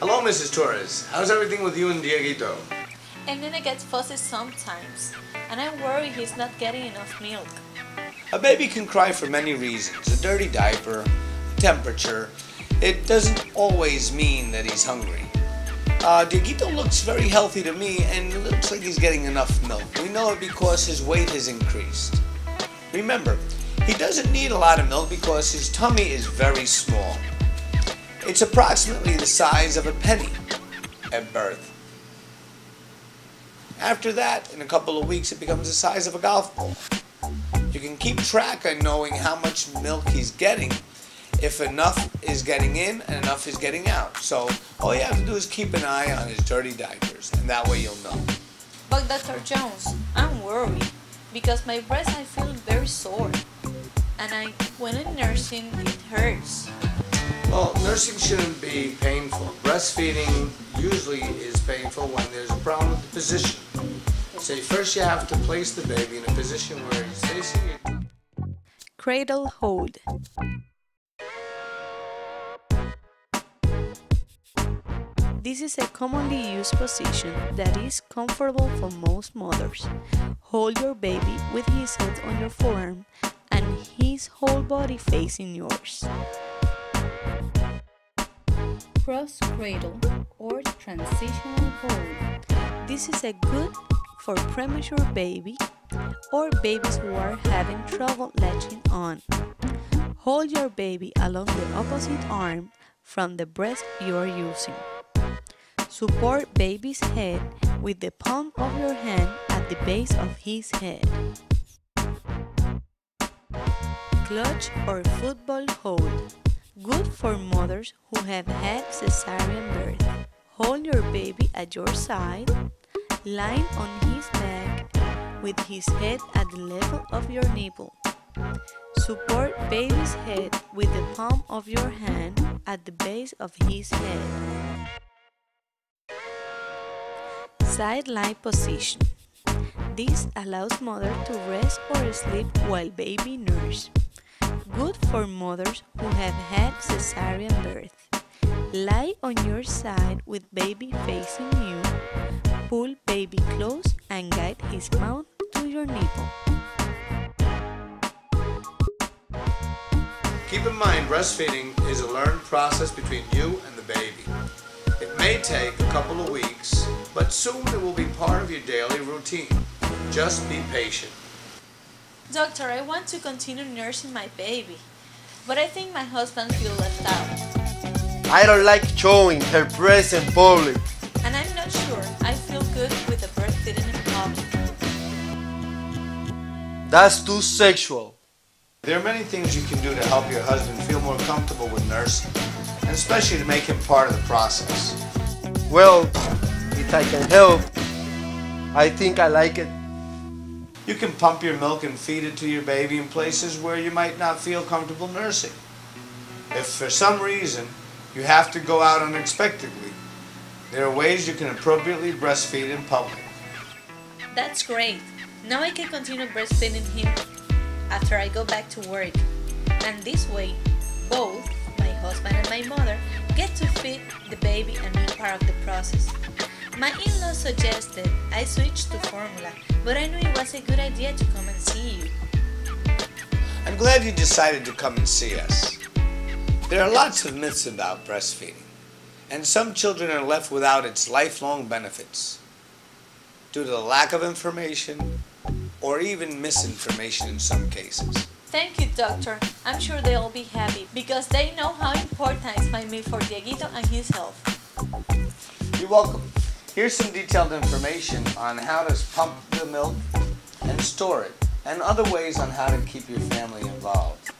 Hello, Mrs. Torres. How's everything with you and Dieguito? And then it gets fussy sometimes, and I'm worried he's not getting enough milk. A baby can cry for many reasons. A dirty diaper, temperature. It doesn't always mean that he's hungry. Dieguito looks very healthy to me and it looks like he's getting enough milk. We know it because his weight has increased. Remember, he doesn't need a lot of milk because his tummy is very small. It's approximately the size of a penny at birth. After that, in a couple of weeks, it becomes the size of a golf ball. You can keep track of knowing how much milk he's getting, if enough is getting in and enough is getting out. So all you have to do is keep an eye on his dirty diapers, and that way you'll know. But Dr. Jones, I'm worried because my breast I feel very sore, and when I'm nursing it hurts. Well, nursing shouldn't be painful. Breastfeeding usually is painful when there's a problem with the position. So first you have to place the baby in a position where he's facing you. Cradle hold. This is a commonly used position that is comfortable for most mothers. Hold your baby with his head on your forearm and his whole body facing yours. Cross cradle or transitional hold. This is a good for premature baby or babies who are having trouble latching on. Hold your baby along the opposite arm from the breast you are using. Support baby's head with the palm of your hand at the base of his head. Clutch or football hold. Good for mothers who have had cesarean birth. Hold your baby at your side, lying on his back with his head at the level of your nipple. Support baby's head with the palm of your hand at the base of his head. Sideline position. This allows mother to rest or sleep while baby nurse. Good for mothers who have had cesarean birth. Lie on your side with baby facing you. Pull baby close and guide his mouth to your nipple. Keep in mind, breastfeeding is a learned process between you and the baby. It may take a couple of weeks, but soon it will be part of your daily routine. Just be patient. Doctor, I want to continue nursing my baby, but I think my husband feels left out. I don't like showing her breast in public. And I'm not sure I feel good with the breastfeeding in public. That's too sexual. There are many things you can do to help your husband feel more comfortable with nursing, and especially to make him part of the process. Well, if I can help, I think I like it. You can pump your milk and feed it to your baby in places where you might not feel comfortable nursing. If for some reason you have to go out unexpectedly, there are ways you can appropriately breastfeed in public. That's great. Now I can continue breastfeeding him after I go back to work. And this way, both my husband and my mother get to feed the baby and be part of the process. My in-law suggested I switch to formula, but I knew it was a good idea to come and see you. I'm glad you decided to come and see us. There are lots of myths about breastfeeding, and some children are left without its lifelong benefits due to the lack of information or even misinformation in some cases. Thank you, doctor. I'm sure they'll be happy because they know how important is my milk for Dieguito and his health. You're welcome. Here's some detailed information on how to pump the milk and store it, and other ways on how to keep your family involved.